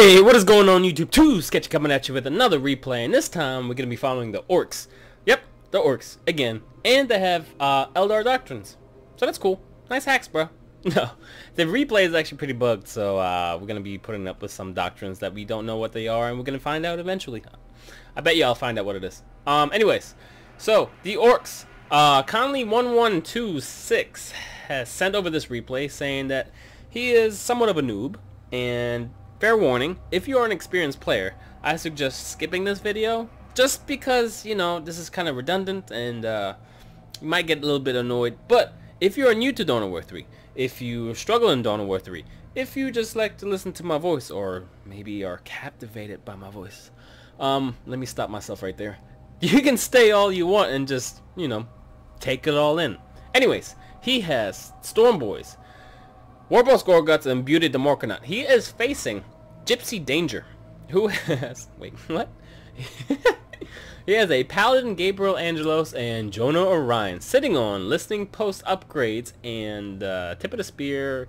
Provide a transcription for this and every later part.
Hey, what is going on YouTube? Two Sketchy coming at you with another replay, and this time we're going to be following the ORKs. Yep, the ORKs, again. And they have Eldar Doctrines. So that's cool. Nice hacks, bro. No, the replay is actually pretty bugged, so we're going to be putting up with some doctrines that we don't know what they are, and we're going to find out eventually. I bet you I'll find out what it is. Anyways, so the ORKs, Conley1126 has sent over this replay saying that he is somewhat of a noob, and fair warning, if you are an experienced player, I suggest skipping this video just because, you know, this is kind of redundant and you might get a little bit annoyed. But if you are new to Dawn of War 3, if you struggle in Dawn of War 3, if you just like to listen to my voice or maybe are captivated by my voice, let me stop myself right there. You can stay all you want and just, you know, take it all in. Anyways, he has Storm Boys, Warboss Gorguts, and Beauty the Morkonaut. He is facing Gypsy Danger, who has... wait, what? He has a Paladin Gabriel Angelos and Jonah Orion sitting on listening post upgrades and tip of the spear.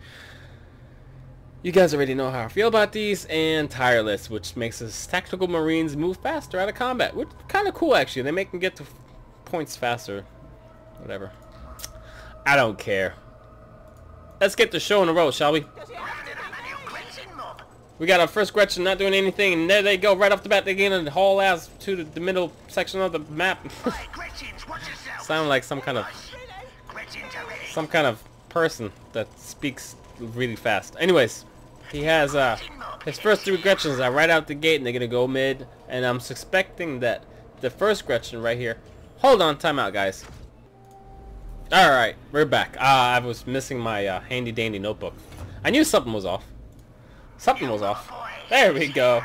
You guys already know how I feel about these, and tireless, which makes his tactical marines move faster out of combat, which is kind of cool actually. They make them get to points faster. Whatever. I don't care. Let's get the show in a row, shall we? We got our first Gretchen not doing anything, and there they go, right off the bat. They get in the haul ass to the middle section of the map. Sound like some kind of person that speaks really fast. Anyways, he has his first three Gretchens are right out the gate, and they're gonna go mid. And I'm suspecting that the first Gretchen right here. Hold on, time out, guys. All right, we're back. I was missing my handy dandy notebook. I knew something was off. Something was off. There we go.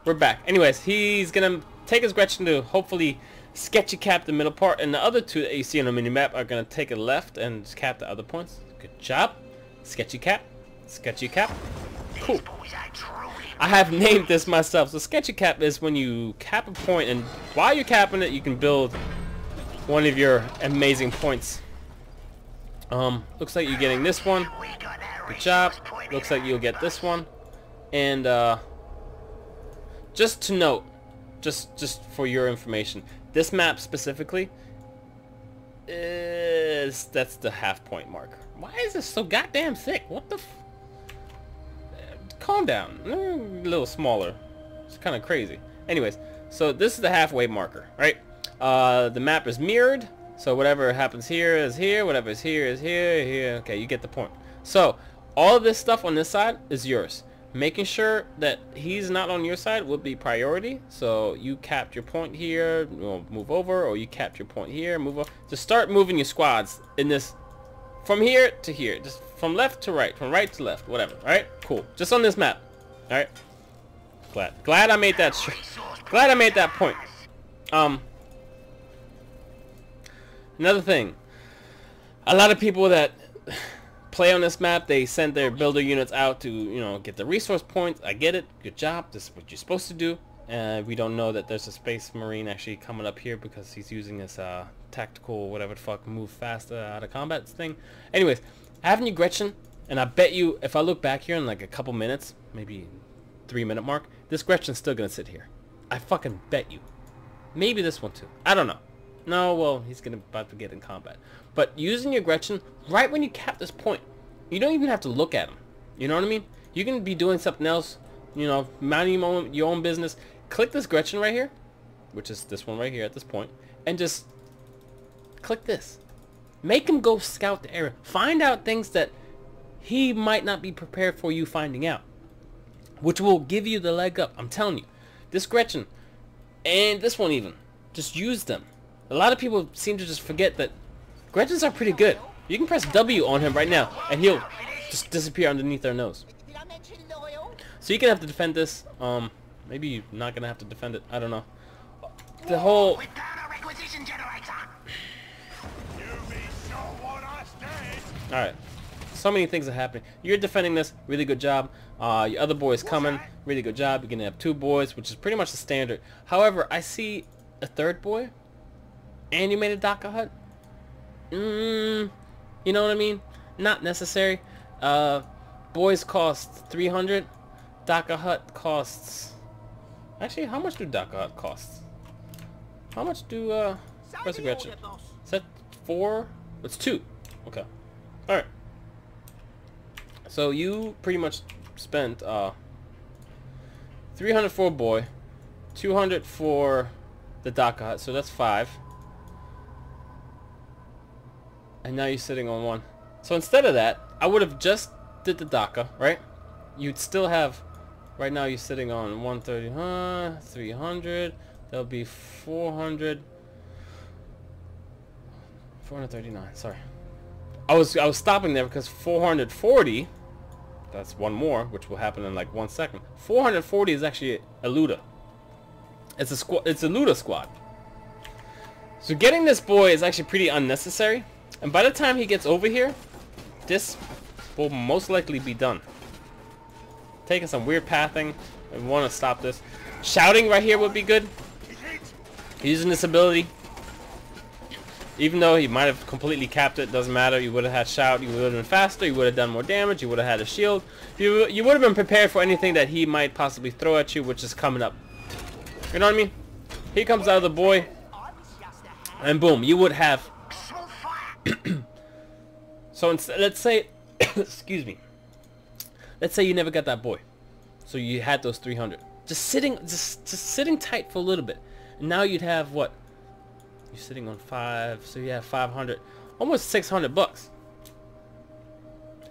We're back. Anyways, he's gonna take his Gretchen to hopefully sketchy cap the middle part, and the other two that you see on the mini map are gonna take it left and cap the other points. Good job. Sketchy cap. Sketchy cap. Cool. I have named this myself. So sketchy cap is when you cap a point, and while you're capping it, you can build one of your amazing points. Looks like you're getting this one. Good job. Looks like you'll get this one. And just to note, just for your information, this map specifically that's the half point marker. Why is this so goddamn thick? What the calm down. A little smaller. It's kind of crazy. Anyways, so this is the halfway marker, right? The map is mirrored, so whatever happens here is here, whatever is here is here. Okay, you get the point. So all of this stuff on this side is yours. Making sure that he's not on your side would be priority. So you capped your point here, move over, or you capped your point here, move over. Just start moving your squads in this from here to here, just from left to right, from right to left, whatever. All right, cool. Just on this map. All right. Glad I made that. Glad I made that point. Another thing, a lot of people that play on this map, they send their builder units out to, you know, get the resource points. I get it. Good job. This is what you're supposed to do. We don't know that there's a space marine actually coming up here because he's using his tactical whatever the fuck move fast out of combat thing. Anyways, having you Gretchen, and I bet you if I look back here in like a couple minutes, maybe 3-minute mark, this Gretchen's still gonna sit here. I fucking bet you. Maybe this one too. I don't know. No, well, he's about to get in combat. But using your Gretchen right when you cap this point, you don't even have to look at him. You know what I mean? You can be doing something else, you know, minding your own business. Click this Gretchen right here, which is this one right here at this point, and just click this. Make him go scout the area. Find out things that he might not be prepared for you finding out, which will give you the leg up. I'm telling you. This Gretchen, and this one even, just use them. A lot of people seem to just forget that Gretchens are pretty good. You can press W on him right now, and he'll just disappear underneath their nose. So you're gonna have to defend this. Maybe you're not gonna have to defend it. I don't know. The whole. All right. So many things are happening. You're defending this. Really good job. Your other boy is coming. Really good job. You're gonna have 2 boys, which is pretty much the standard. However, I see a 3rd boy. And you made a Daka hut? You know what I mean? Not necessary. Boys cost 300. Daka hut costs. Actually, how much do Daka hut costs? How much do where's the Gretchen? Is that 4? It's 2. Okay. Alright. So you pretty much spent 300 for a boy, 200 for the Daka hut, so that's 5. And now you're sitting on 1. So instead of that, I would have just did the Daka, right? You'd still have, right now you're sitting on 130, 300, that'll be 400, 439, sorry. I was stopping there because 440, that's one more, which will happen in like 1 second. 440 is actually a looter. It's a squad. It's a looter squad. So getting this boy is actually pretty unnecessary. And by the time he gets over here, this will most likely be done. Taking some weird pathing. I want to stop this. Shouting right here would be good. Using this ability. Even though he might have completely capped it, doesn't matter. You would have had shout. You would have been faster. You would have done more damage. You would have had a shield. You would have been prepared for anything that he might possibly throw at you, which is coming up. You know what I mean? He comes out of the boy. And boom, you would have... So let's say... excuse me. Let's say you never got that boy. So you had those 300. Just sitting tight for a little bit. And now you'd have what? You're sitting on 5, so you have 500, almost 600 bucks.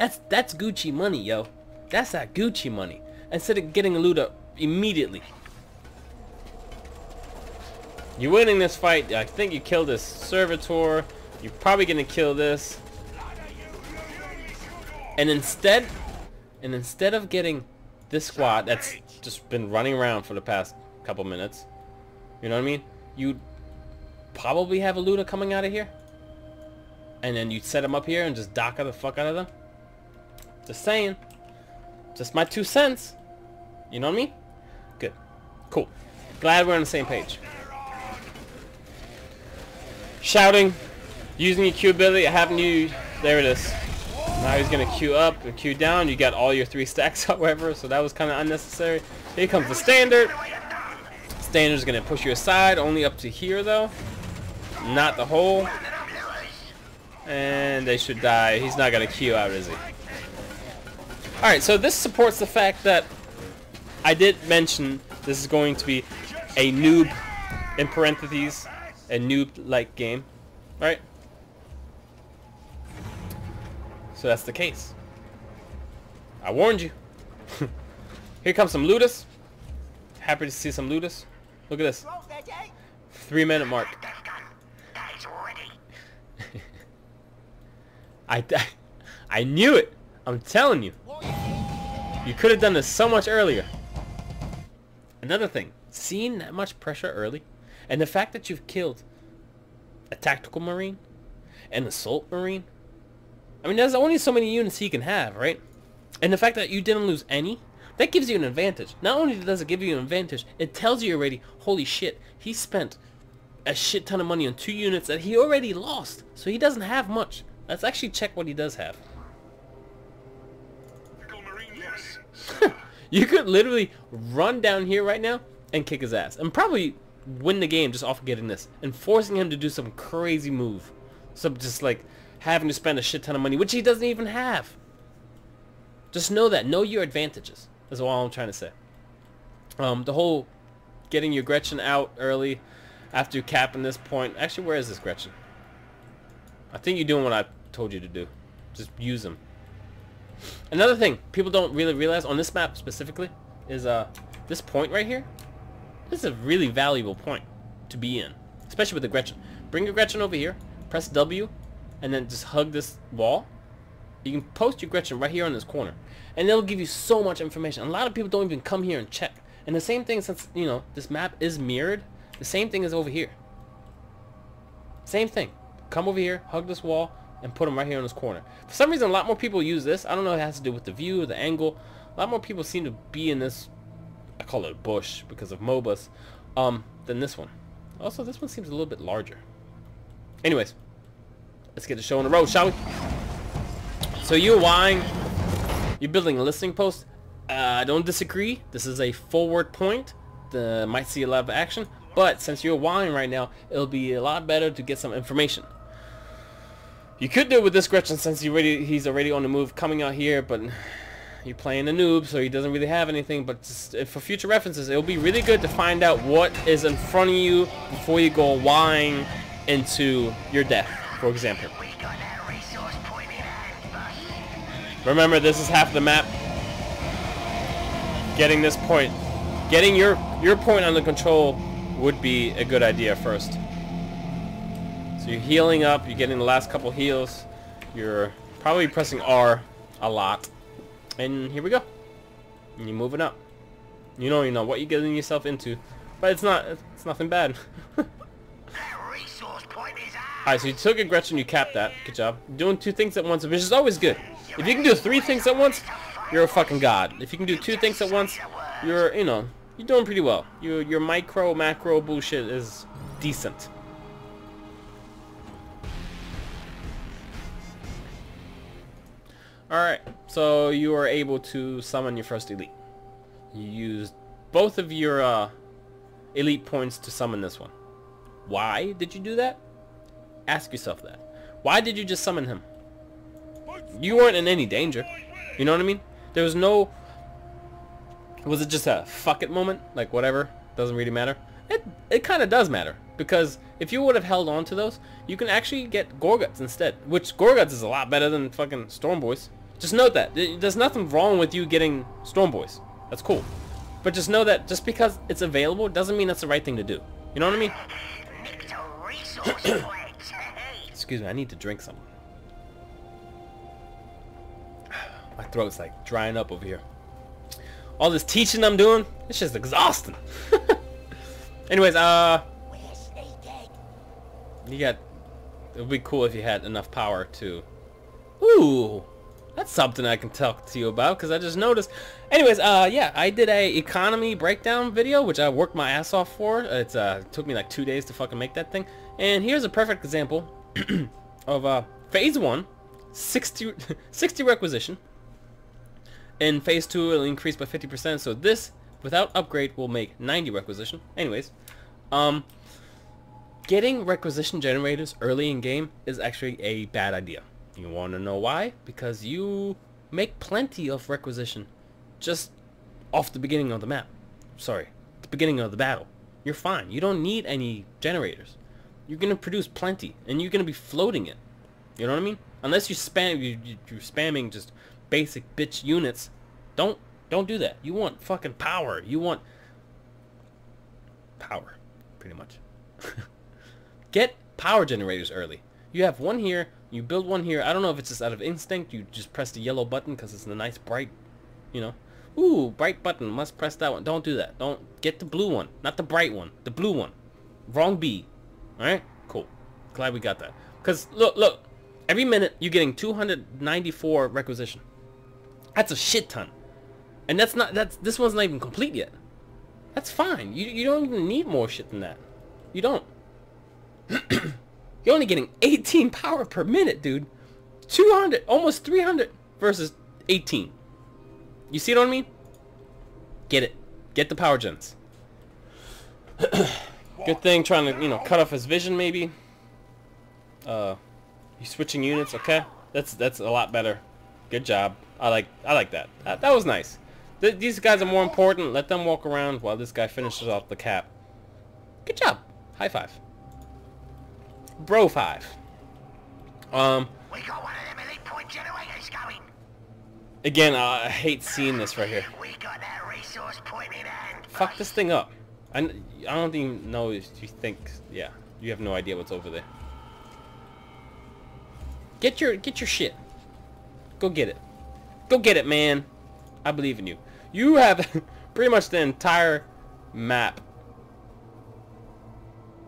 That's Gucci money, yo. That's that Gucci money. Instead of getting a looter immediately. You're winning this fight. I think you killed this servitor. You're probably gonna kill this. And instead of getting this squad that's just been running around for the past couple minutes, you know what I mean? You'd probably have a looter coming out of here, and then you'd set him up here and just Daka the fuck out of them. Just saying. Just my 2 cents. You know what I mean? Good. Cool. Glad we're on the same page. Shouting. Using your Q ability. Having you... There it is. Now he's going to Q up and Q down. You got all your 3 stacks, however, so that was kind of unnecessary. Here comes the standard. Standard's going to push you aside. Only up to here, though. Not the hole. And they should die. He's not going to Q out, is he? Alright, so this supports the fact that I did mention this is going to be a noob, in parentheses, a noob-like game. Right? So that's the case. I warned you. Here comes some looters. Happy to see some looters. Look at this. 3-minute mark. I knew it. I'm telling you. You could have done this so much earlier. Another thing, seeing that much pressure early, and the fact that you've killed a tactical marine, an assault marine. I mean, there's only so many units he can have, right? And the fact that you didn't lose any, that gives you an advantage. Not only does it give you an advantage, it tells you already, holy shit, he spent a shit ton of money on 2 units that he already lost. So he doesn't have much. Let's actually check what he does have. You could literally run down here right now and kick his ass. And probably win the game just off of getting this. And forcing him to do some crazy move. So just like having to spend a shit ton of money, which he doesn't even have. Just know that. Know your advantages. That's all I'm trying to say. The whole getting your Gretchen out early after capping this point. Actually, where is this Gretchen? I think you're doing what I told you to do. Just use them. Another thing people don't really realize on this map specifically is this point right here. This is a really valuable point to be in, especially with the Gretchen. Bring your Gretchen over here, press W, and then just hug this wall. You can post your Gretchen right here on this corner, and it'll give you so much information. A lot of people don't even come here and check. And the same thing, since you know this map is mirrored, the same thing is over here. Same thing. Come over here, hug this wall, and put them right here in this corner. For some reason, a lot more people use this. I don't know if it has to do with the view, the angle. A lot more people seem to be in this, I call it a bush because of MOBAs, than this one. Also, this one seems a little bit larger. Anyways, let's get the show on the road, shall we? So you're Ying, you're building a listening post. I don't disagree. This is a forward point. Might see a lot of action, but since you're wine right now, it'll be a lot better to get some information. You could do it with this Gretchen since he's already on the move coming out here, but you're playing a noob, so he doesn't really have anything. But just, for future references, it'll be really good to find out what is in front of you before you go wine into your death, for example. Remember, this is half the map. Getting this point, getting your point under control would be a good idea first. So you're healing up, you're getting the last couple heals, you're probably pressing R a lot, and here we go. And you're moving up. You know what you're getting yourself into, but it's nothing bad. Alright, so you took a Gretchen, you capped that. Good job. Doing 2 things at once, which is always good. If you can do 3 things at once, you're a fucking god. If you can do 2 things at once, you're doing pretty well. Your micro, macro bullshit is decent. Alright, so you are able to summon your first elite. You used both of your elite points to summon this one. Why did you do that? Ask yourself that. Why did you just summon him? You weren't in any danger. You know what I mean? There was no... Was it just a fuck it moment? Like, whatever. Doesn't really matter. It kind of does matter. Because if you would have held on to those, you can actually get Gorguts instead. Which, Gorguts is a lot better than fucking Storm Boys. Just note that. There's nothing wrong with you getting Storm Boys. That's cool. But just know that just because it's available doesn't mean that's the right thing to do. You know what I mean? Excuse me, I need to drink some. My throat's like drying up over here. All this teaching I'm doing, it's just exhausting. Anyways, you got... It would be cool if you had enough power to... Ooh, that's something I can talk to you about, because I just noticed. Anyways, yeah, I did a economy breakdown video, which I worked my ass off for. It took me like 2 days to fucking make that thing. And here's a perfect example of phase 1, 60 requisition. In phase 2, it'll increase by 50%. So this, without upgrade, will make 90 requisition. Anyways, getting requisition generators early in game is actually a bad idea. You want to know why? Because you make plenty of requisition just off the beginning of the map. Sorry, the beginning of the battle. You're fine. You don't need any generators. You're gonna produce plenty, and you're gonna be floating it. You know what I mean? Unless you you're spamming just basic bitch units. Don't do that. You want fucking power. You want power, pretty much. Get power generators early. You have one here. You build one here. I don't know if it's just out of instinct. You just press the yellow button because it's a nice bright, you know. Ooh, bright button. Must press that one. Don't do that. Don't get the blue one, not the bright one. The blue one. Wrong B. All right. Cool. Glad we got that. Because look. Every minute you're getting 294 requisition. That's a shit ton. And this one's not even complete yet. That's fine. You don't even need more shit than that. You don't. You're only getting 18 power per minute, dude. 200, almost 300 versus 18. You see what I mean? Get it. Get the power gens. Good thing trying to, cut off his vision maybe. You switching units, okay? That's a lot better. Good job. I like that. That was nice. These guys are more important. Let them walk around while this guy finishes off the cap. Good job. High five. Bro 5. We got one of them elite point generators going. Again, I hate seeing this right here. We got that resource point in hand. Fuck this thing up. I don't even know if you think. Yeah, you have no idea what's over there. Get your shit. Go get it. Go get it, man. I believe in you. You have pretty much the entire map,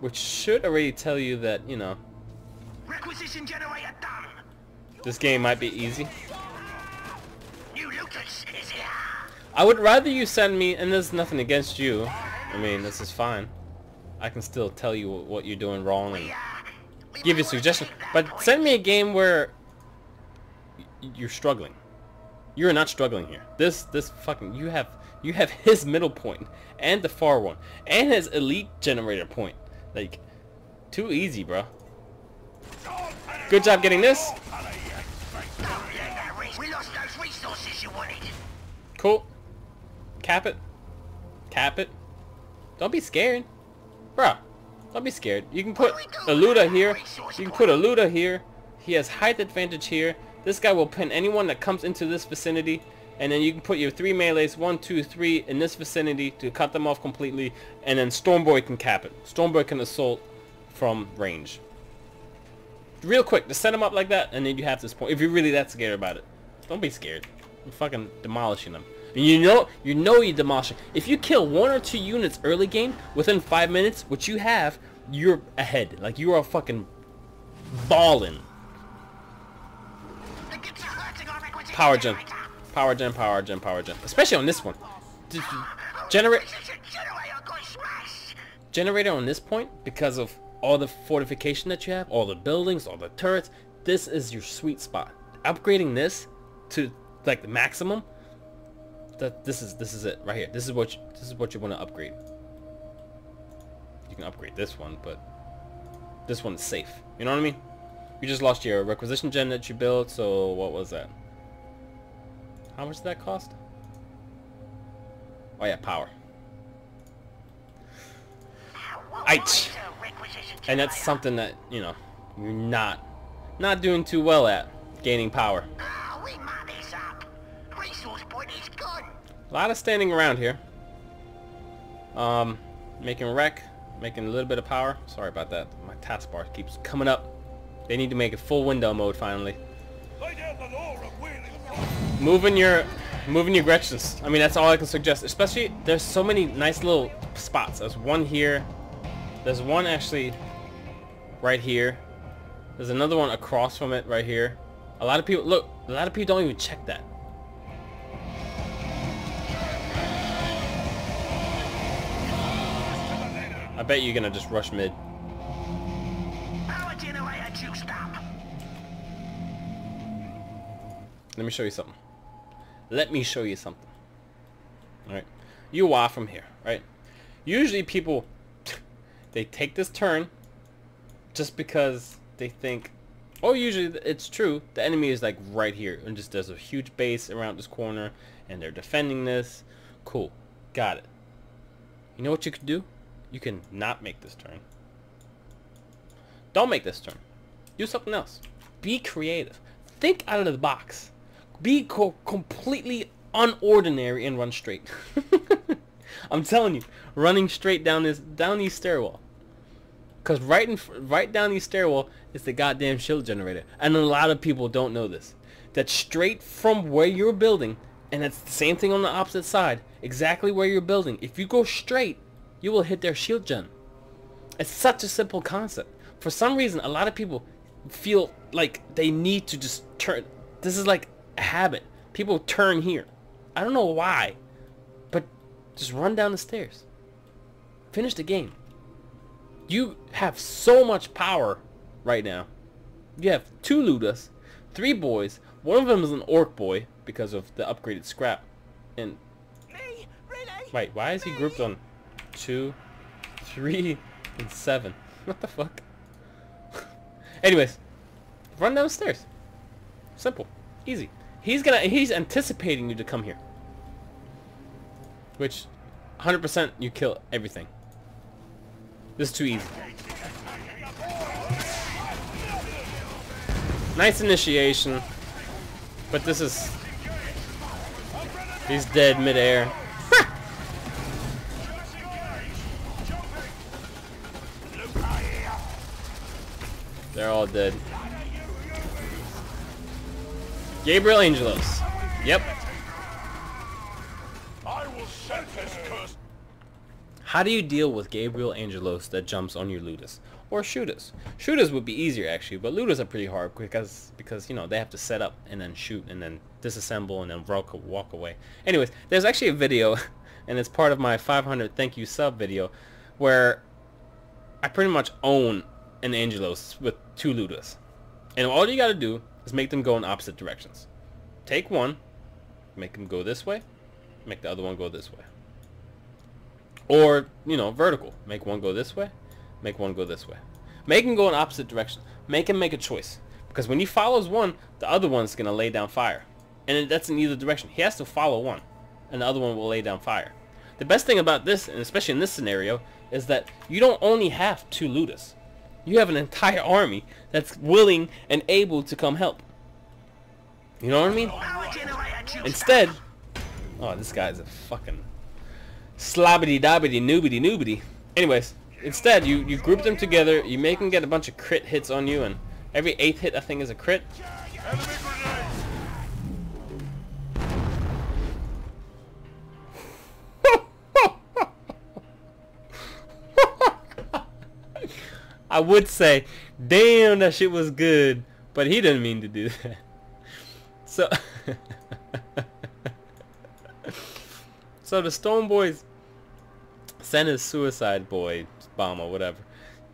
which should already tell you that, requisition generator done. This game might be easy. New looters is here. I would rather you send me, and there's nothing against you. I mean, this is fine. I can still tell you what you're doing wrong and give you suggestions. But send me a game where you're struggling. You're not struggling here. This fucking you have his middle point and the far one and his elite generator point. Like, too easy, bro. Good job getting this. Cool. Cap it. Cap it. Don't be scared. Bruh. Don't be scared. You can put a Luda here. You can put a Luda here. He has height advantage here. This guy will pin anyone that comes into this vicinity. And then you can put your 3 melees, 1, 2, 3 in this vicinity to cut them off completely. And then Stormboy can cap it. Stormboy can assault from range. Real quick, just set him up like that, and then you have this point. If you're really that scared about it, don't be scared. You're fucking demolishing them. And you know you're demolishing. If you kill 1 or 2 units early game within 5 minutes, which you have, you're ahead. Like, you are fucking balling. Power gen. Power gen, power gen, power gen. Especially on this one. Generator on this point, because of all the fortification that you have, all the buildings, all the turrets, this is your sweet spot. Upgrading this to like the maximum, this is it right here. This is what you want to upgrade. You can upgrade this one, but this one's safe. You know what I mean? You just lost your requisition gen that you built, so what was that? How much did that cost? Oh yeah, power. Aight. And that's something that, you know, you're not doing too well at, gaining power. A lot of standing around here. Making wreck, making a little bit of power. Sorry about that. My taskbar keeps coming up. They need to make it full window mode finally. Moving your Gretchens. I mean, that's all I can suggest. Especially, there's so many nice little spots. There's one here. There's one actually right here. There's another one across from it right here. A lot of people don't even check that. I bet you're gonna just rush mid. Let me show you something. Let me show you something. Alright. You walk from here, right? Usually people, they take this turn just because they think, oh, usually it's true, the enemy is like right here and just there's a huge base around this corner and they're defending this. Cool. Got it. You know what you could do? You can not make this turn. Don't make this turn. Do something else. Be creative. Think out of the box. Be completely unordinary and run straight. I'm telling you, running straight down these stairwell. Cause right down these stairwell is the goddamn shield generator, and a lot of people don't know this. That straight from where you're building, and it's the same thing on the opposite side, exactly where you're building. If you go straight, you will hit their shield gen. It's such a simple concept. For some reason, a lot of people feel like they need to just turn. This is like a habit. People turn here. I don't know why, but just run down the stairs. Finish the game. You have so much power right now. You have 2 Ludas, 3 boys. One of them is an orc boy because of the upgraded scrap. And wait, why is he grouped on 2, 3, and 7? What the fuck? Anyways, run down the stairs. Simple, easy. He's anticipating you to come here, which 100% you kill everything. This is too easy. Nice initiation, but this is... He's dead midair. They're all dead. Gabriel Angelos. Yep. How do you deal with Gabriel Angelos that jumps on your Ludus? Or Shooters? Shooters would be easier actually, but Ludus are pretty hard because you know, they have to set up and then shoot and then disassemble and then walk away. Anyways, there's actually a video, and it's part of my 500 thank you sub video, where I pretty much own an Angelos with 2 Ludus. And all you gotta do is make them go in opposite directions. Take one, Make them go this way. Make the other one go this way. Or, you know, vertical. Make one go this way. Make one go this way. Make him go in opposite direction. Make him make a choice. Because when he follows one, the other one's going to lay down fire. And that's in either direction. He has to follow one. And the other one will lay down fire. The best thing about this, and especially in this scenario, is that you don't only have 2 looters. You have an entire army that's willing and able to come help. You know what I mean? Instead... Oh, this guy's a fucking... slobbity-dobbity, noobity-noobity. Anyways, instead, you group them together, you make them get a bunch of crit hits on you, and every 8th hit, I think, is a crit. I would say, damn, that shit was good, but he didn't mean to do that. So, so the Stone Boys send his suicide boy bomb or whatever,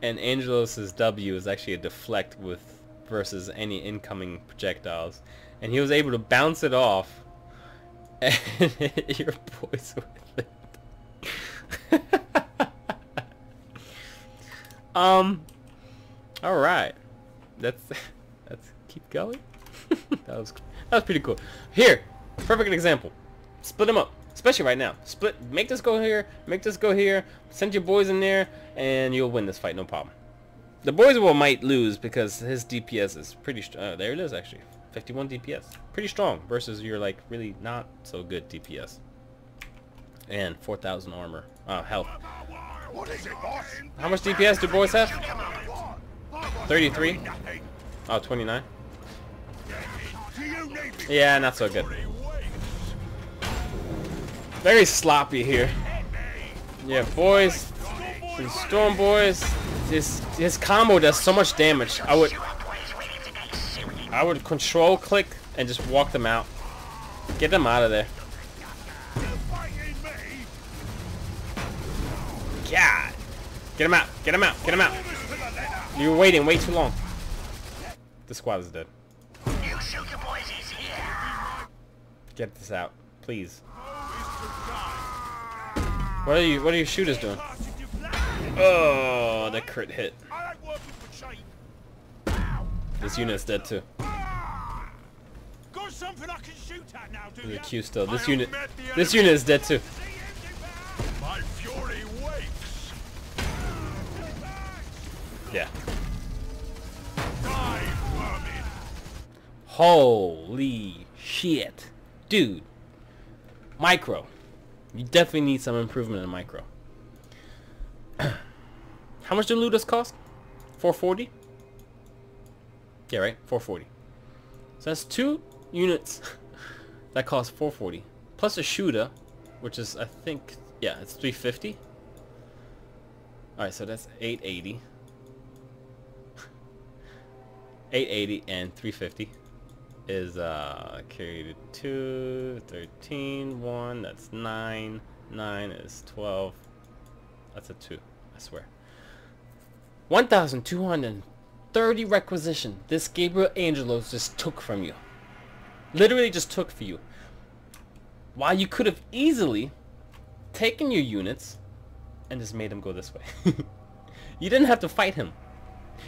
and Angelos's W is actually a deflect with versus any incoming projectiles, and he was able to bounce it off and hit your boys with it. All right, let's keep going. that was pretty cool. Here, perfect example. Split them up, especially right now. Make this go here, make this go here. Send your boys in there, and you'll win this fight, no problem. The boys might lose because his DPS is pretty strong. There it is, actually, 51 DPS, pretty strong versus your like really not so good DPS. And 4,000 armor, health. How much DPS do boys have? 33. Oh, 29. Yeah, not so good. Very sloppy here. Yeah, boys. And Storm Boys. His combo does so much damage. I would control click and just walk them out. Get them out of there. God. Get him out. Get him out. Get him out. You were waiting way too long. The squad is dead. Get this out, please. What are your shooters doing? Oh, that crit hit. This unit's dead too. There's a Q still. This unit is dead too. Yeah. Holy shit. Dude. Micro. You definitely need some improvement in micro. How much do looters cost? 440? Yeah, right? 440. So that's 2 units that cost 440. Plus a shooter, which is, I think, yeah, it's 350. Alright, so that's 880. 880 and 350 is carried 2, 13, 1, that's 9, 9 is 12, that's a 2, I swear. 1,230 requisition this Gabriel Angelos just took from you. Literally just took for you. While you could have easily taken your units and just made them go this way. You didn't have to fight him.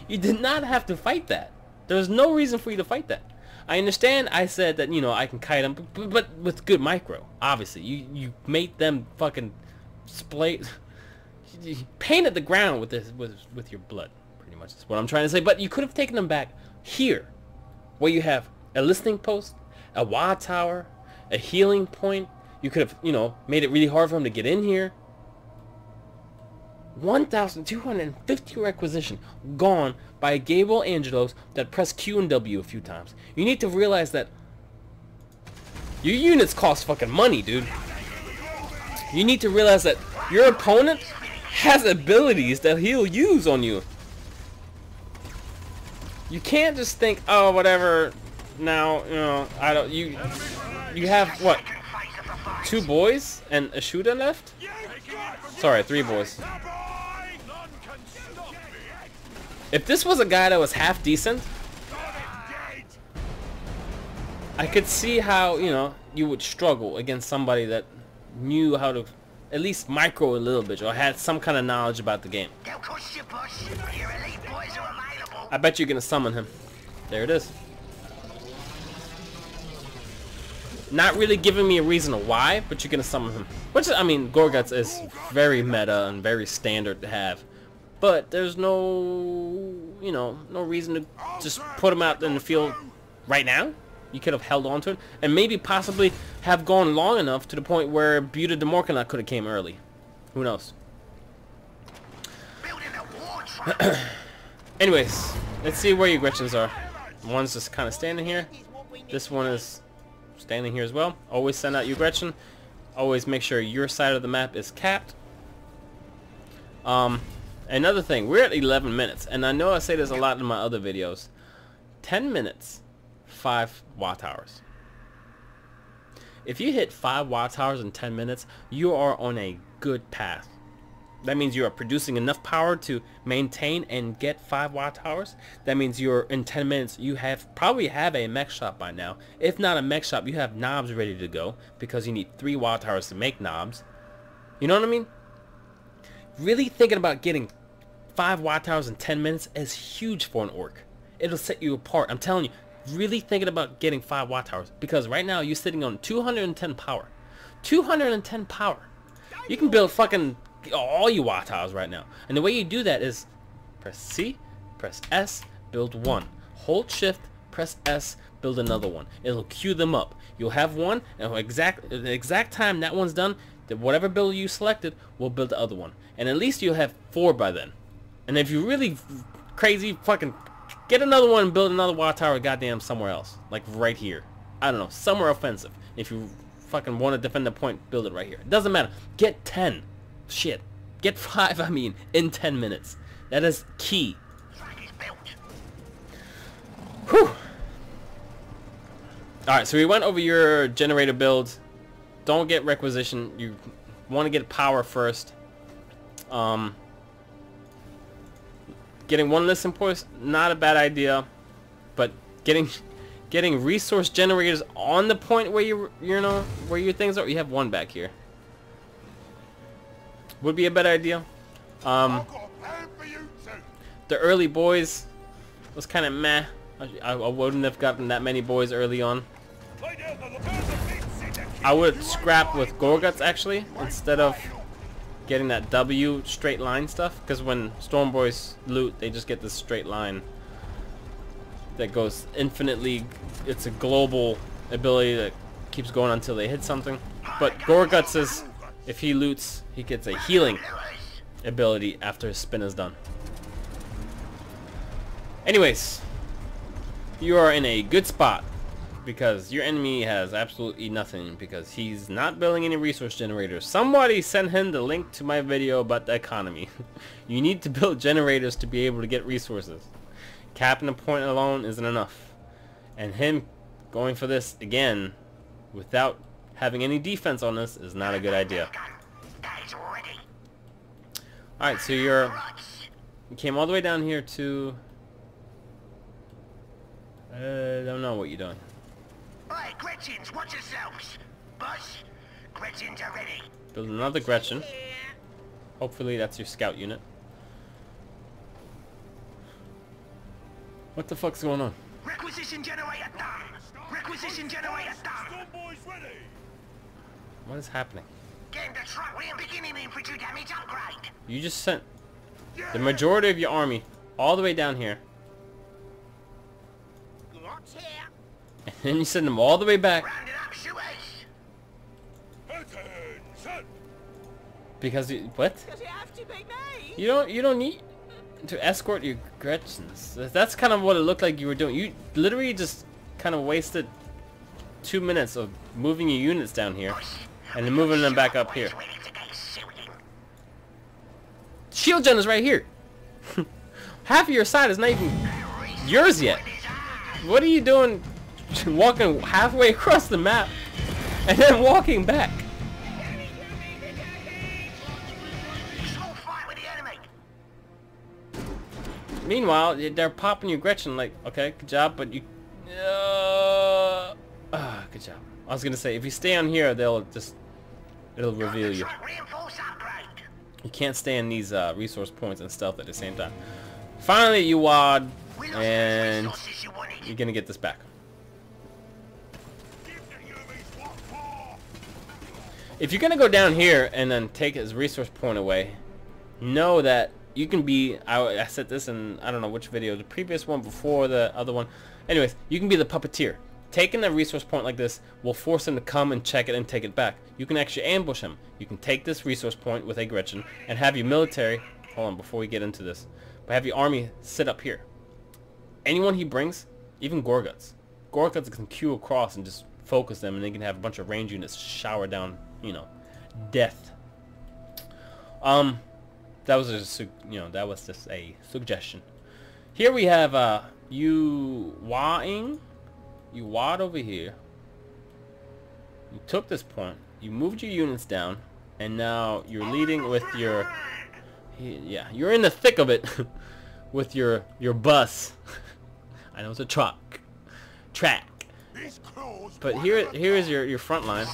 You did not have to fight that. There's no reason for you to fight that. I understand I said that, you know, I can kite them, but with good micro. Obviously, you made them fucking splay, you painted the ground with this with your blood. Pretty much is what I'm trying to say. But you could have taken them back here, where you have a listening post, a WA tower, a healing point. You could have, you know, made it really hard for him to get in here. 1,250 requisition gone by Gabriel Angelos that pressed Q and W a few times. You need to realize that your units cost fucking money, dude. You need to realize that your opponent has abilities that he'll use on you. You can't just think, oh, whatever. Now, you know, I don't. You have what? 2 boys and a shooter left? Sorry, 3 boys. If this was a guy that was half decent, I could see how, you know, you would struggle against somebody that knew how to at least micro a little bit or had some kind of knowledge about the game. I bet you're gonna summon him. There it is. Not really giving me a reason why, but you're gonna summon him. Which, I mean, Gorguts is very meta and very standard to have. But there's no, you know, no reason to just put him out in the field right now. You could have held on to it and maybe possibly have gone long enough to the point where Buta de Morkanach could have came early. Who knows? Anyways, let's see where your Gretchens are. One's just kind of standing here. This one is standing here as well. Always send out your Gretchen. Always make sure your side of the map is capped. Another thing, we're at 11 minutes, and I know I say this a lot in my other videos. 10 minutes, 5 watt hours. If you hit 5 watt hours in 10 minutes, you are on a good path. That means you are producing enough power to maintain and get 5 watt hours. That means you're in 10 minutes, you probably have a mech shop by now. If not a mech shop, you have knobs ready to go because you need 3 watt hours to make knobs. You know what I mean? Really thinking about getting 5 watt hours in 10 minutes is huge for an orc. It'll set you apart. I'm telling you, really thinking about getting 5 watt hours because right now you're sitting on 210 power. 210 power. You can build fucking all your watt hours right now. And the way you do that is press C, press S, build one. Hold shift, press S, build another one. It'll queue them up. You'll have one, and the exact time that one's done, whatever build you selected will build the other one. And at least you'll have 4 by then. And if you're really crazy, fucking get another one and build another watt tower goddamn somewhere else. Like right here. I don't know, somewhere offensive. If you fucking want to defend the point, build it right here. It doesn't matter. Get 10. Shit. Get 5, I mean, in 10 minutes. That is key. Whew. Alright, so we went over your generator build. Don't get requisition. You want to get power first. Getting one listen points, not a bad idea. But getting resource generators on the point where you know where your things are. You have one back here. Would be a better idea. The early boys was kind of meh. I wouldn't have gotten that many boys early on. I would scrap with Gorguts actually instead of getting that W straight line stuff, because when Storm Boys loot, they just get this straight line that goes infinitely. It's a global ability that keeps going until they hit something. But Gorguts is, if he loots, he gets a healing ability after his spin is done. Anyways, you are in a good spot because your enemy has absolutely nothing because he's not building any resource generators. Somebody sent him the link to my video about the economy. You need to build generators to be able to get resources. Capping a point alone isn't enough. And him going for this again without having any defense on this is not a good idea. Alright, so you came all the way down here to... I don't know what you're doing. Alright, Gretchens, watch yourselves. Boss, Gretchens are ready. Build another Gretchen. Hopefully that's your scout unit. What the fuck's going on? Requisition generator done. Requisition generator done. What is happening? Getting the truck and beginning infantry damage upgrade. You just sent the majority of your army all the way down here. What's here? And then you send them all the way back. Rounded up shooters. Because what? Does it have to be me? You don't need to escort your Gretchens. That's kind of what it looked like you were doing. You literally just kind of wasted 2 minutes of moving your units down here and then moving them back up here. Shield gen is right here. Half of your side is not even yours yet. What are you doing walking halfway across the map and then walking back? Meanwhile, they're popping your Gretchen like, okay, good job, but you... Good job. I was gonna say, if you stay on here, it'll reveal you. You can't stay in these resource points and stealth at the same time. Finally, you wad, and you're gonna get this back. If you're gonna go down here and then take his resource point away, know that you can be, I said this in, I don't know which video, the previous one before the other one. Anyways, you can be the puppeteer. Taking the resource point like this will force him to come and check it and take it back. You can actually ambush him. You can take this resource point with a Gretchen and have your military, hold on before we get into this, but have your army sit up here. Anyone he brings, even Gorguts can queue across and just focus them, and they can have a bunch of range units shower down, you know, death. That was just, you know, that was just a suggestion. Here we have you wad over here. You took this point. You moved your units down, and now you're leading with your, yeah, you're in the thick of it with your bus. I know it's a track, but here is your front line,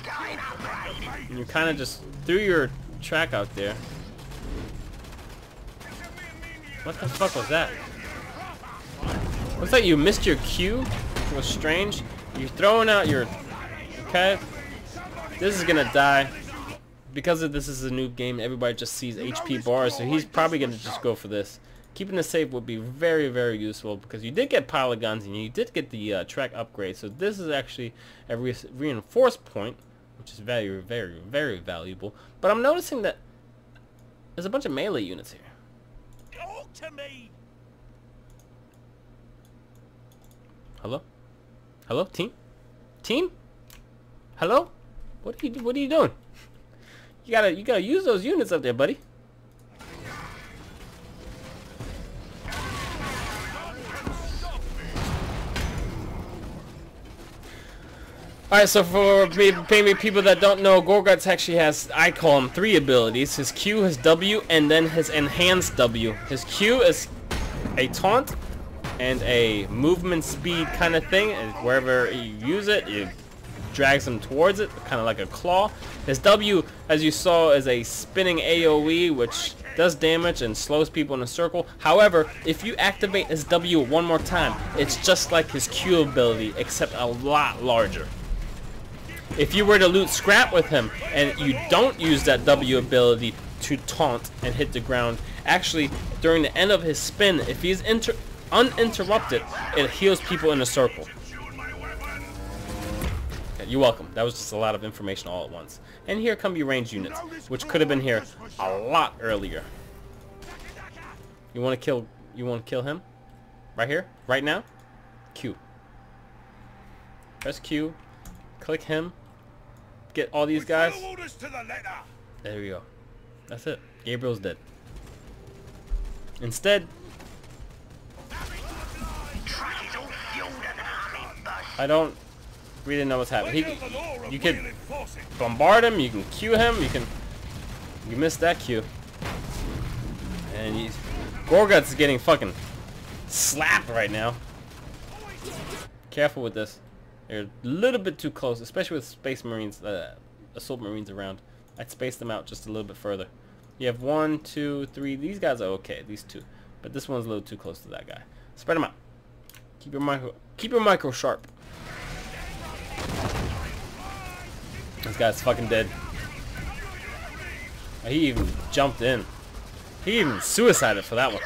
and you kind of just threw your track out there. What the fuck was that? Looks like you missed your cue. It was strange. You're throwing out your, okay, this is gonna die because this is a noob game. Everybody just sees HP bars, so he's probably gonna just go for this. Keeping it safe would be very, very useful because you did get pile of guns and you did get the track upgrade. So this is actually a reinforced point, which is very, very, very valuable. But I'm noticing that there's a bunch of melee units here. Talk to me. Hello? Hello, team? Team? Hello? What are you doing? You gotta use those units up there, buddy. Alright, so for maybe people that don't know, Gorguts actually has, I call him, 3 abilities. His Q, his W, and then his enhanced W. His Q is a taunt and a movement speed kind of thing, and wherever you use it, it drags them towards it, kind of like a claw. His W, as you saw, is a spinning AoE, which does damage and slows people in a circle. However, if you activate his W one more time, it's just like his Q ability, except a lot larger. If you were to loot scrap with him and you don't use that W ability to taunt and hit the ground, actually during the end of his spin, if he's uninterrupted, it heals people in a circle. Okay, you're welcome. That was just a lot of information all at once. And here come your ranged units, which could have been here a lot earlier. You want to kill him? Right here? Right now? Q. Press Q. Click him. Get all these guys. There we go. That's it. Gabriel's dead. Instead, I don't really know what's happening. You can bombard him. You can Q him. You missed that Q. And Gorguts is getting fucking slapped right now. Careful with this. They're a little bit too close, especially with Space Marines, Assault Marines around. I'd space them out just a little bit further. You have 1, 2, 3. These guys are okay, these 2. But this one's a little too close to that guy. Spread them out. Keep your micro sharp. This guy's fucking dead. He even jumped in. He even suicided for that one.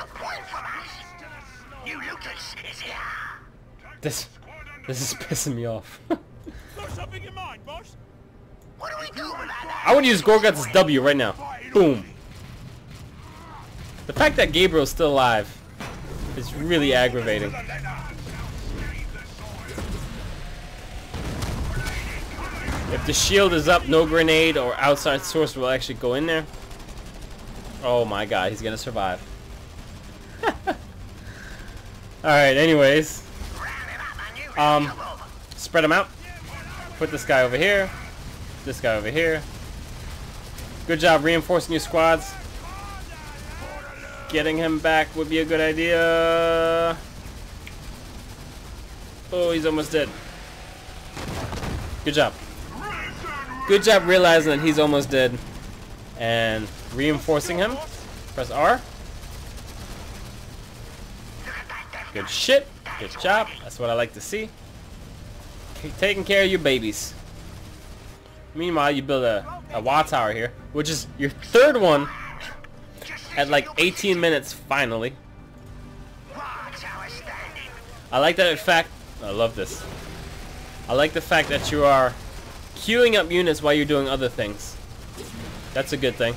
This is pissing me off. I would use Gorguts' W right now. Boom. The fact that Gabriel's still alive is really aggravating. If the shield is up, no grenade or outside source will actually go in there. Oh my god, he's gonna survive. Alright, anyways. Spread them out. Put this guy over here. This guy over here. Good job reinforcing your squads. Getting him back would be a good idea. Oh, he's almost dead. Good job. Good job realizing that he's almost dead and reinforcing him. Press R. Good shit. Good job. That's what I like to see. Keep taking care of your babies. Meanwhile, you build a wall tower here, which is your third one at like 18 minutes finally. I like that fact. I love this. I like the fact that you are queuing up units while you're doing other things. That's a good thing.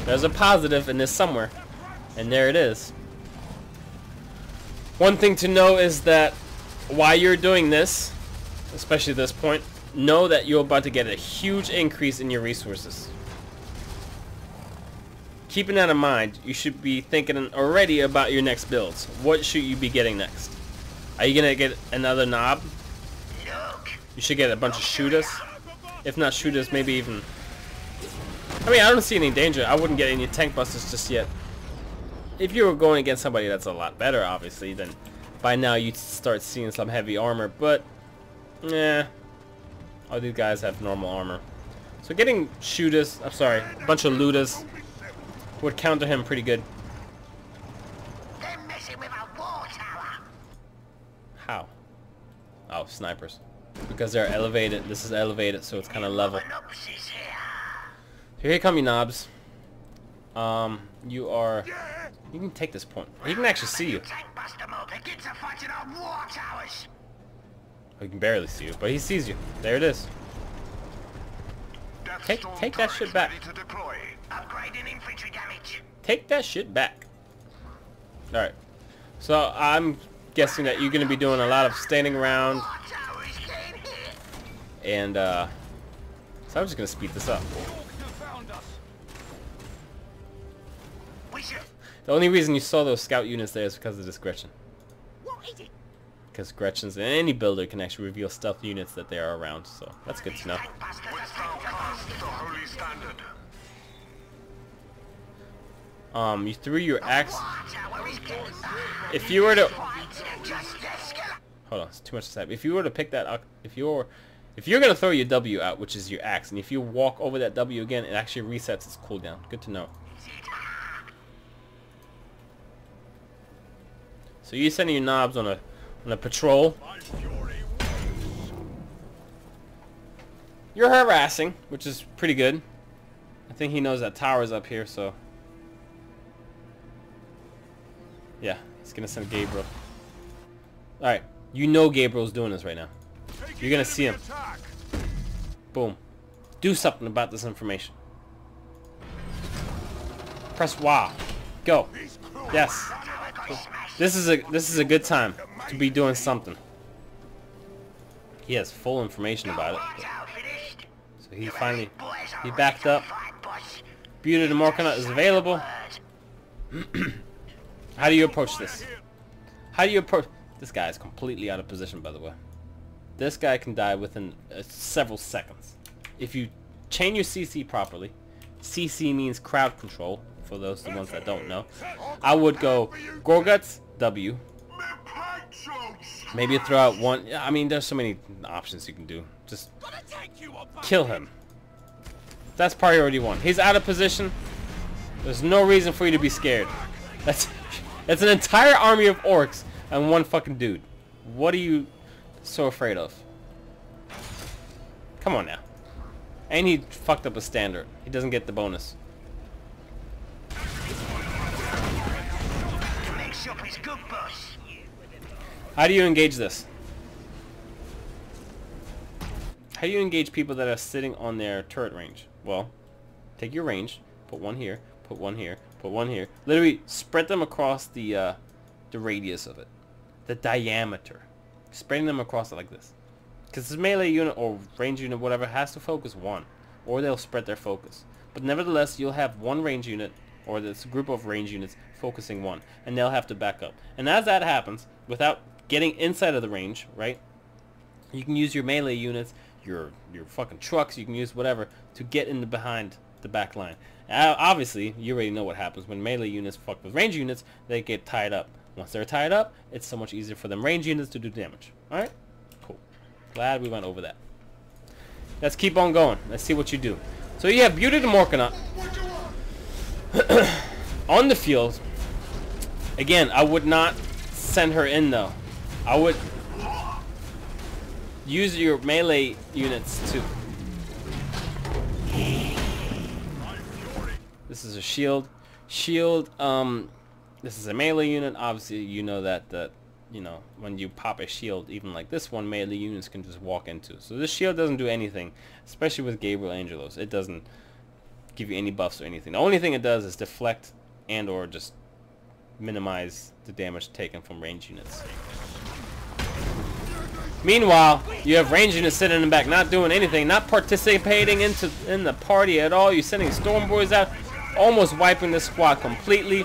There's a positive in this somewhere, and there it is. One thing to know is that while you're doing this, especially at this point, know that you're about to get a huge increase in your resources. Keeping that in mind, you should be thinking already about your next builds. What should you be getting next? Are you gonna get another NOB? You should get a bunch of shooters. If not shooters, maybe even... I mean, I don't see any danger. I wouldn't get any tank busters just yet. If you were going against somebody that's a lot better, obviously, then by now you'd start seeing some heavy armor. But, yeah, all these guys have normal armor. So getting shooters, I'm sorry, a bunch of looters would counter him pretty good. They're messing with our war tower. How? Oh, snipers. Because they're elevated. This is elevated, so it's kind of level. Here come you knobs. You are... You can take this point. He can actually see you. He can barely see you, but he sees you. There it is. Take that shit back. Take that shit back. Alright. So I'm guessing that you're going to be doing a lot of standing around. And so I'm just going to speed this up. The only reason you saw those scout units there is because of this Gretchen. Because Gretchens and any builder can actually reveal stealth units that they are around, so that's good to know. You threw your axe. If you were to... Hold on, it's too much to say. If you were to pick that up, if you're gonna throw your W out, which is your axe, and if you walk over that W again, it actually resets its cooldown. Good to know. So you're sending your knobs on a patrol. You're harassing, which is pretty good. I think he knows that tower's up here, so yeah, he's gonna send Gabriel. Alright, you know Gabriel's doing this right now. You're gonna see him. Boom. Do something about this information. Press Y. Go. Yes. This is a good time to be doing something. He has full information about it. So he backed up. Beauty of the Morkanut is available. How do you approach this? How do you approach... This guy is completely out of position, by the way. This guy can die within several seconds. If you chain your CC properly, CC means crowd control, for those the ones that don't know. I would go Gorguts, W. Maybe throw out one... I mean, there's so many options you can do. Just kill him. That's priority one. He's out of position. There's no reason for you to be scared. That's an entire army of orcs and one fucking dude. What are you so afraid of? Come on now. And he fucked up a standard. He doesn't get the bonus. How do you engage this? How do you engage people that are sitting on their turret range? Well, take your range, put one here, put one here, put one here. Literally spread them across the radius of it. The diameter. Spreading them across it like this. Because this melee unit or range unit, whatever, has to focus one. Or they'll spread their focus. But nevertheless, you'll have one range unit, or this group of range units, focusing one. And they'll have to back up. And as that happens, without getting inside of the range, right? You can use your melee units, your fucking trucks, you can use whatever, to get in behind the back line. Obviously, you already know what happens. When melee units fuck with range units, they get tied up. Once they're tied up, it's so much easier for them range units to do damage. Alright? Cool. Glad we went over that. Let's keep on going. Let's see what you do. So you have Beauty the Morkana on the field. Again, I would not send her in though. I would use your melee units to... This is a shield. Shield, this is a melee unit. Obviously, you know that, you know, when you pop a shield, even like this one, melee units can just walk into. So this shield doesn't do anything, especially with Gabriel Angelos. It doesn't give you any buffs or anything. The only thing it does is deflect and or just minimize the damage taken from range units. Meanwhile, you have range units sitting in the back, not doing anything, not participating in the party at all. You're sending Storm Boys out, almost wiping the squad completely.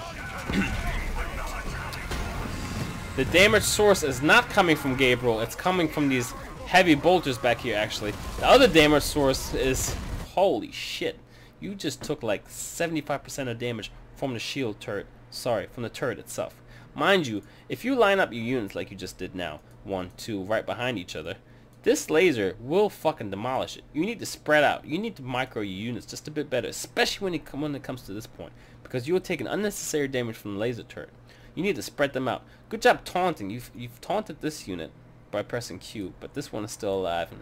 The damage source is not coming from Gabriel, it's coming from these heavy bolters back here actually. The other damage source is, holy shit, you just took like 75% of damage from the shield turret, sorry, from the turret itself. Mind you, if you line up your units like you just did now, 1, 2, right behind each other, this laser will fucking demolish it. You need to spread out. You need to micro your units just a bit better, especially when it comes to this point, because you'll take an unnecessary damage from the laser turret. You need to spread them out. Good job taunting. You've taunted this unit by pressing Q, but this one is still alive and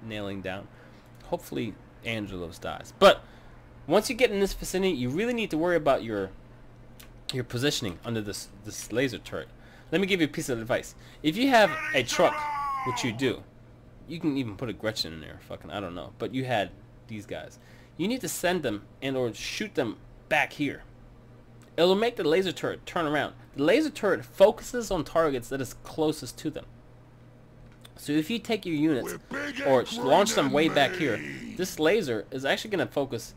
nailing down. Hopefully Angelos dies. But once you get in this vicinity, you really need to worry about your positioning under this laser turret. Let me give you a piece of advice. If you have a truck, which you do, you can even put a Gretchen in there, fucking, I don't know, but you had these guys. You need to send them and or shoot them back here. It'll make the laser turret turn around. The laser turret focuses on targets that is closest to them. So if you take your units or launch them way back here, this laser is actually going to focus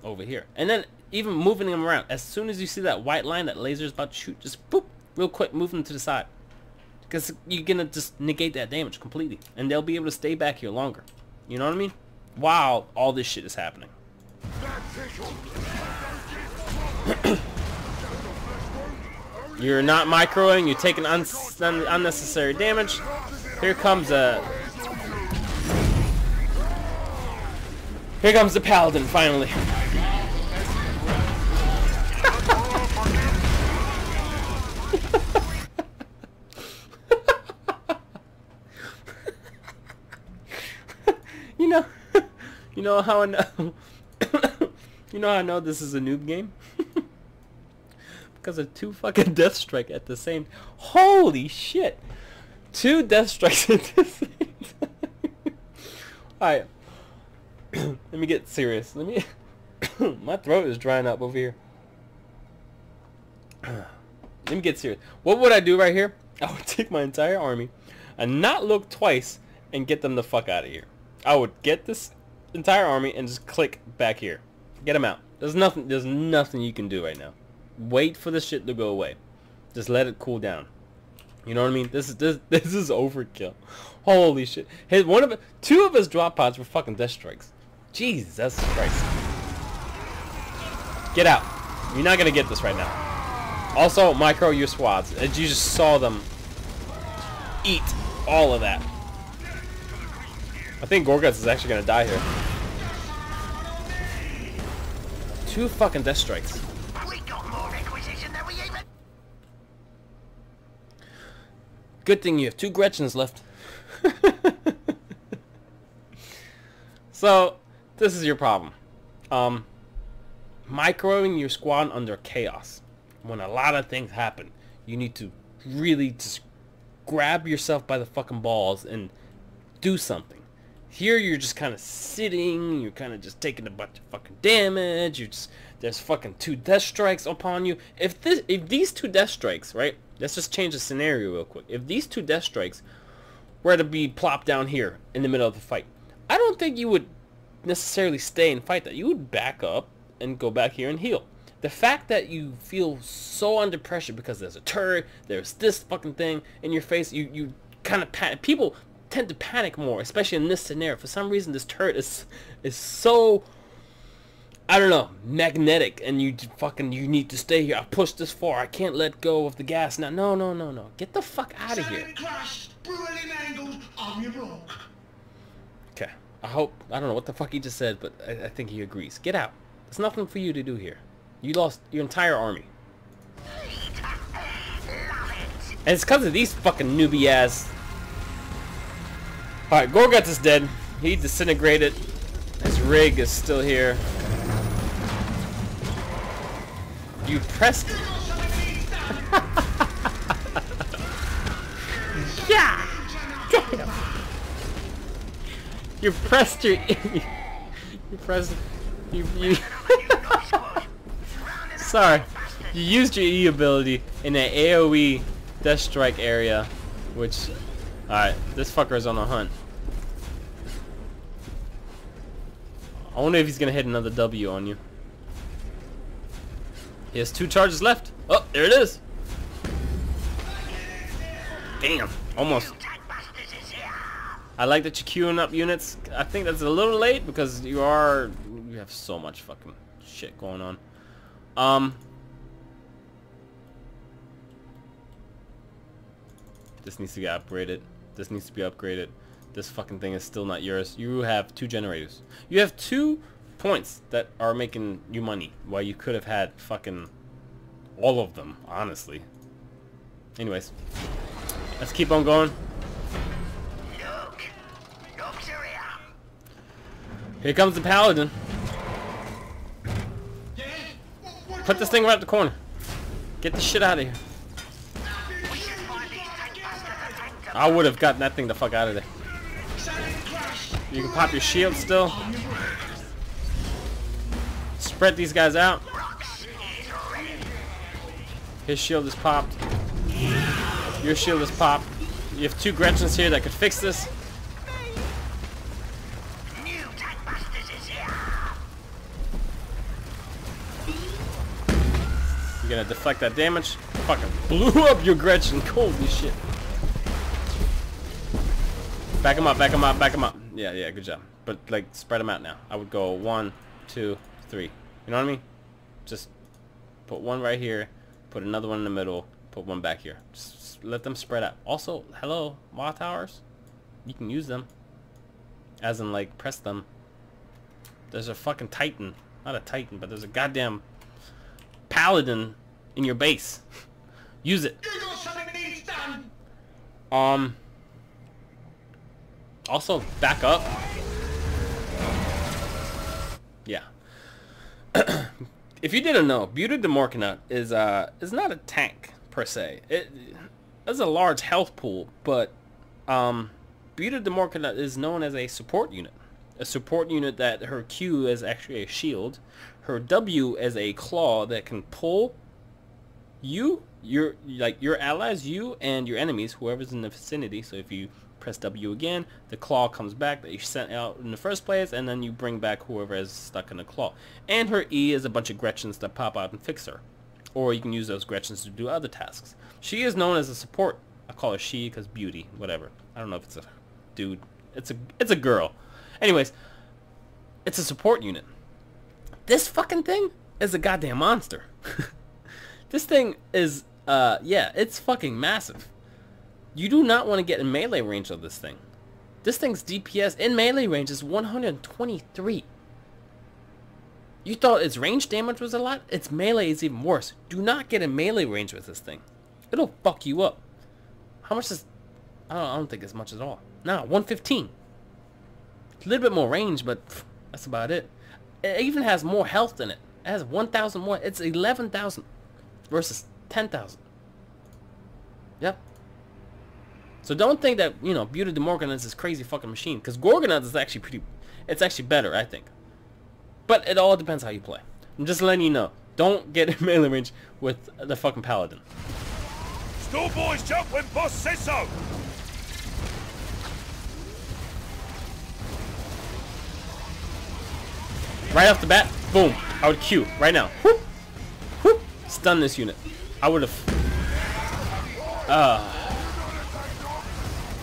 over here. And then even moving them around, as soon as you see that white line that laser is about to shoot, just boop, real quick, move them to the side. Because you're going to just negate that damage completely. And they'll be able to stay back here longer. You know what I mean? While all this shit is happening. You're not microing, you're taking unnecessary damage. Here comes the paladin finally. You know how I know you know how I know this is a noob game? Because of 2 fucking death strike at the same. Holy shit! 2 death strikes at the same time. Alright. Let me get serious. My throat is drying up over here. Let me get serious. What would I do right here? I would take my entire army and not look twice and get them the fuck out of here. I would get this entire army and just click back here. Get them out. There's nothing you can do right now. Wait for the shit to go away. Just let it cool down. You know what I mean? This is overkill. Holy shit. 2 of his drop pods were fucking death strikes. Jesus Christ. Get out. You're not gonna get this right now. Also, micro your squads. As you just saw them eat all of that. I think Gorguts is actually gonna die here. 2 fucking death strikes. Good thing you have 2 Gretchens left. So, this is your problem. Microing your squad under chaos. When a lot of things happen, you need to really just grab yourself by the fucking balls and do something. Here you're just kind of sitting, you're kind of just taking a bunch of fucking damage, there's fucking 2 death strikes upon you. If these 2 death strikes, right, let's just change the scenario real quick. If these 2 death strikes were to be plopped down here in the middle of the fight, I don't think you would necessarily stay and fight that. You would back up and go back here and heal. The fact that you feel so under pressure because there's a turret, there's this fucking thing in your face, you kind of panic. People tend to panic more, especially in this scenario. For some reason, this turret is so, I don't know, magnetic, and you need to stay here. I pushed this far. I can't let go of the gas now. No. Get the fuck out of here. Crushed, brutally mangled on your block. Okay. I don't know what the fuck he just said, but I think he agrees. Get out. There's nothing for you to do here. You lost your entire army. And it's because of these fucking newbie ass. Alright, Gorguts is dead. He disintegrated. His rig is still here. You pressed. Yeah! Damn! You pressed your. You pressed. You Sorry. You used your E ability in an AoE Death Strike area, which. Alright, this fucker is on a hunt. I wonder if he's gonna hit another W on you. He has 2 charges left. Oh, there it is. Damn, almost. I like that you're queuing up units. I think that's a little late because you have so much fucking shit going on. This needs to get upgraded. This needs to be upgraded. This fucking thing is still not yours. You have 2 generators. You have 2 points that are making you money, while you could have had fucking all of them, honestly. Anyways, let's keep on going. Here comes the paladin. Put this thing right at the corner. Get the shit out of here. I would have gotten that thing the fuck out of there. You can pop your shield still. Spread these guys out. His shield is popped. Your shield is popped. You have 2 Gretchens here that could fix this. You're gonna deflect that damage. Fucking blew up your Gretchen. Holy shit. Back him up, back him up, back him up. Yeah, yeah, good job. But, like, spread them out now. I would go 1, 2, 3. You know what I mean? Just put 1 right here, put another 1 in the middle, put 1 back here. Just let them spread out. Also, hello, wall towers. You can use them. As in, like, press them. There's a fucking Titan. Not a Titan, but there's a goddamn paladin in your base. Use it. Also, back up. Yeah. If you didn't know, Beauty the Morkanut is not a tank per se. It's a large health pool, but Beauty the Morkanut is known as a support unit. A support unit that her Q is actually a shield. Her W is a claw that can pull you, your allies, you and your enemies, whoever's in the vicinity. So if you press W again, the claw comes back that you sent out in the first place, and then you bring back whoever is stuck in the claw. And her E is a bunch of Gretchens that pop out and fix her. Or you can use those Gretchens to do other tasks. She is known as a support. I call her she because beauty, whatever. I don't know if it's a dude. It's a girl. Anyways, it's a support unit. This fucking thing is a goddamn monster. This thing is, yeah, it's fucking massive. You do not want to get in melee range of this thing. This thing's DPS in melee range is 123. You thought its range damage was a lot? Its melee is even worse. Do not get in melee range with this thing. It'll fuck you up. How much is... I don't think it's much at all. No, 115. It's a little bit more range, but pff, that's about it. It even has more health in it. It has 1,000 more. It's 11,000 versus 10,000. Yep. So don't think that, you know, Beauty the Morganite is this crazy fucking machine. Because Gorgonite is actually pretty... It's actually better, I think. But it all depends how you play. I'm just letting you know. Don't get in melee range with the fucking Paladin. Schoolboys jump when boss says so! Right off the bat, boom. I would Q right now. Whoop. Whoop. Stun this unit. I would have...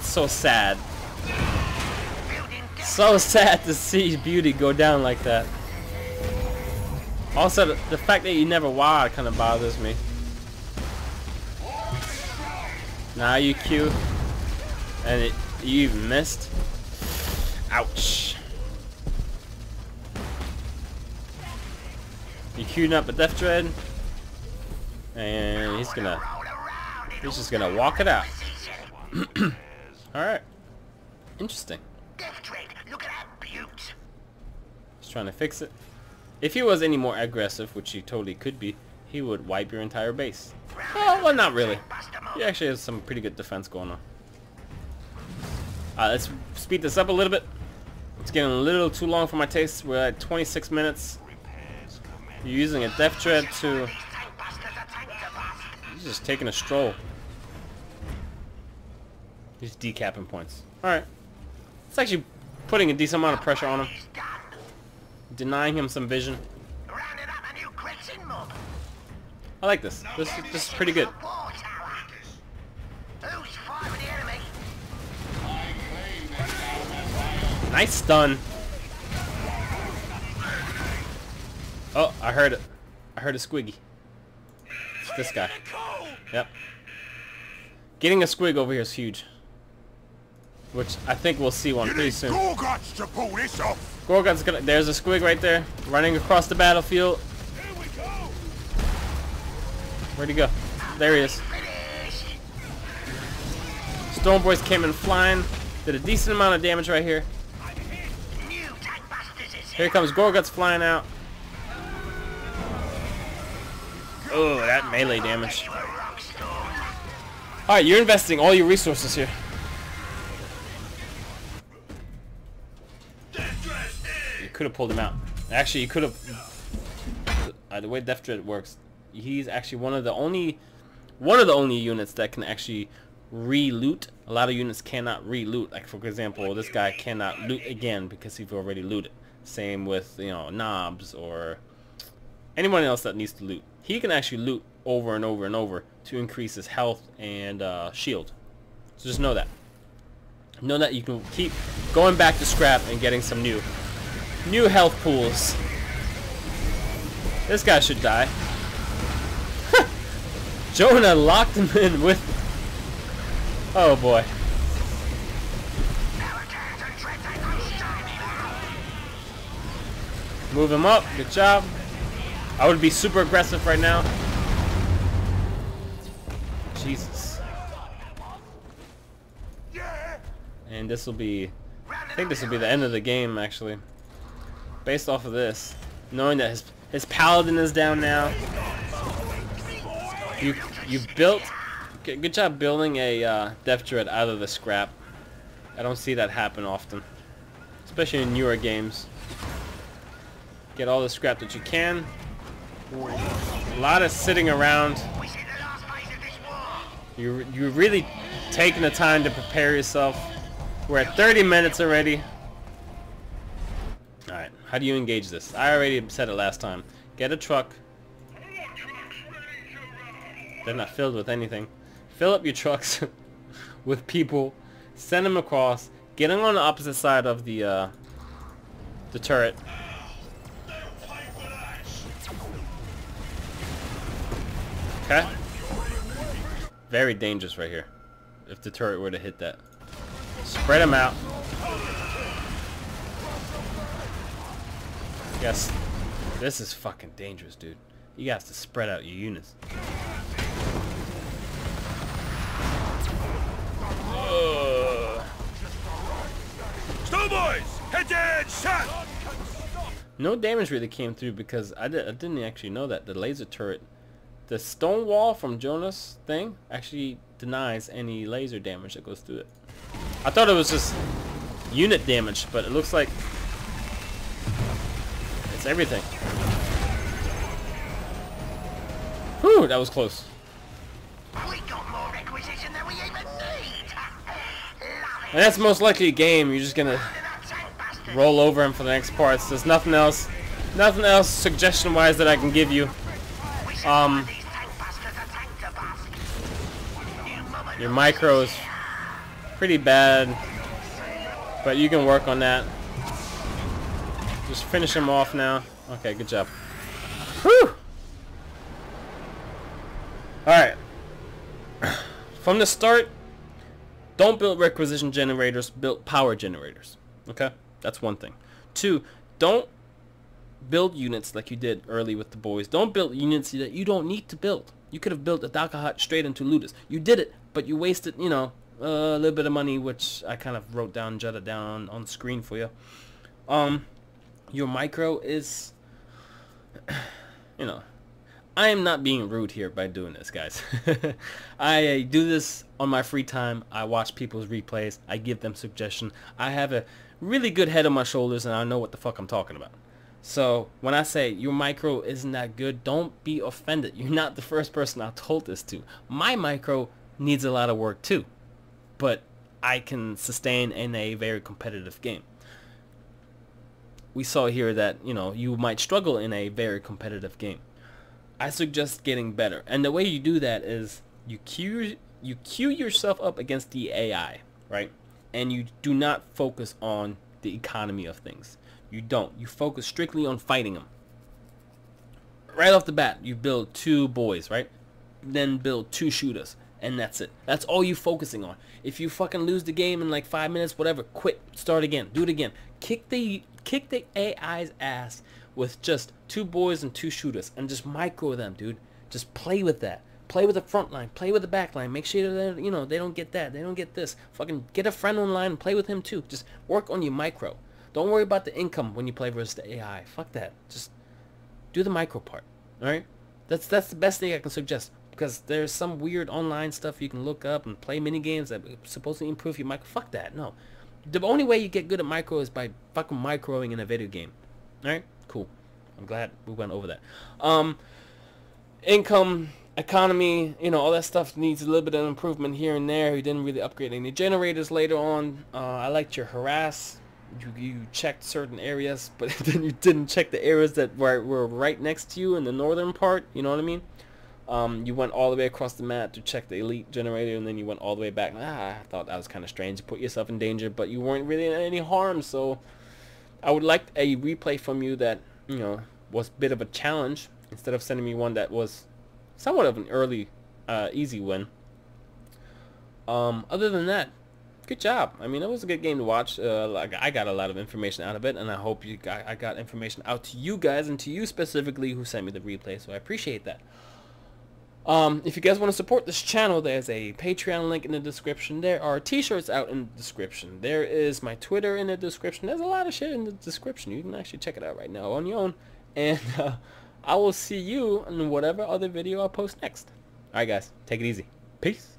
So sad. So sad to see Beauty go down like that. Also, the fact that you never wild kind of bothers me. Now you Q. And you even missed. Ouch. queuing up a Death Dread, and he's just gonna walk it out. All right, interesting. Death Dread, look at that beaut. He's trying to fix it. If he was any more aggressive, which he totally could be, he would wipe your entire base. Well, not really. He actually has some pretty good defense going on. Let's speed this up a little bit. It's getting a little too long for my taste. We're at 26 minutes. You're using a Death Dread to... He's just taking a stroll. He's decapping points. Alright. It's actually putting a decent amount of pressure on him. Denying him some vision. I like this. This is pretty good. Nice stun. Oh, I heard it. I heard a squiggy. It's this guy. Yep. Getting a squig over here is huge. Which I think we'll see one pretty soon. Gorguts to pull this off. Gorgut's gonna... There's a squig right there. Running across the battlefield. Here we go. Where'd he go? There he is. Stormboys came in flying. Did a decent amount of damage right here. Here comes Gorguts flying out. Oh, that melee damage. Alright, you're investing all your resources here. You could have pulled him out. Actually, you could have... the way Death Dread works, he's actually one of the only units that can actually re-loot. A lot of units cannot re-loot. Like, for example, this guy cannot loot again because he's already looted. Same with, you know, NOBs or anyone else that needs to loot. He can actually loot over and over and over to increase his health and shield. So just know that. Know that you can keep going back to scrap and getting some new health pools. This guy should die. Jonah locked him in with... Oh boy. Move him up. Good job. I would be super aggressive right now. Jesus. And this will be... I think this will be the end of the game, actually. Based off of this. Knowing that his paladin is down now. You built... Good job building a Death Dread out of the scrap. I don't see that happen often. Especially in newer games. Get all the scrap that you can. A lot of sitting around. You're really taking the time to prepare yourself. We're at 30 minutes already. Alright, how do you engage this? I already said it last time. Get a truck. They're not filled with anything. Fill up your trucks with people. Send them across. Get them on the opposite side of the turret. Okay. Very dangerous right here. If the turret were to hit that. Spread them out. Yes. This is fucking dangerous, dude. You guys have to spread out your units. Snowboys, head shot. No damage really came through because I didn't actually know that the laser turret, the stone wall from Jonah's thing actually denies any laser damage that goes through it. I thought it was just unit damage, but it looks like it's everything. Whew, that was close. We got more requisition than we even need. And that's most likely a game. You're just gonna roll over him for the next parts. There's nothing else suggestion-wise that I can give you. Your micro is pretty bad, but you can work on that. Just finish him off now. Okay, good job. Whew! Alright. From the start, don't build requisition generators, build power generators. Okay? That's one thing. Two, don't build units like you did early with the boys. Don't build units that you don't need to build. You could have built a Daka Hut straight into Ludus. You did it, but you wasted, you know, a little bit of money, which I kind of wrote down, jotted down on the screen for you. Your micro is, you know, I am not being rude here by doing this, guys. I do this on my free time. I watch people's replays. I give them suggestions. I have a really good head on my shoulders, and I know what the fuck I'm talking about. So when I say your micro isn't that good, don't be offended. You're not the first person I told this to. My micro needs a lot of work too, but I can sustain in a very competitive game. We saw here that, you know, you might struggle in a very competitive game. I suggest getting better, and the way you do that is you queue yourself up against the AI, right? And you do not focus on the economy of things. You don't. You focus strictly on fighting them. Right off the bat, you build 2 boys, right? Then build 2 shooters, and that's it. That's all you're focusing on. If you fucking lose the game in like 5 minutes, whatever, quit, start again, do it again. Kick the AI's ass with just 2 boys and 2 shooters, and just micro them, dude. Just play with that. Play with the front line. Play with the back line. Make sure that, you know, they don't get that. They don't get this. Fucking get a friend online and play with him too. Just work on your micro. Don't worry about the income when you play versus the AI. Fuck that. Just do the micro part. All right? That's the best thing I can suggest, because there's some weird online stuff you can look up and play mini games that are supposed to improve your micro. Fuck that. No. The only way you get good at micro is by fucking microing in a video game. All right? Cool. I'm glad we went over that. Income, economy, you know, all that stuff needs a little bit of improvement here and there. You didn't really upgrade any generators later on. I liked your harass. You checked certain areas, but then you didn't check the areas that were right next to you in the northern part. You know what I mean? You went all the way across the map to check the elite generator, and then you went all the way back. I thought that was kind of strange. You put yourself in danger, but you weren't really in any harm. So I would like a replay from you that, you know, was a bit of a challenge, instead of sending me one that was somewhat of an early, easy win. Other than that, good job. I mean, it was a good game to watch. Like, I got a lot of information out of it, and I hope I got information out to you guys, and to you specifically who sent me the replay, so I appreciate that. If you guys want to support this channel, there's a Patreon link in the description. There are t-shirts out in the description. There is my Twitter in the description. There's a lot of shit in the description. You can actually check it out right now on your own. And I will see you in whatever other video I post next. Alright guys, take it easy. Peace.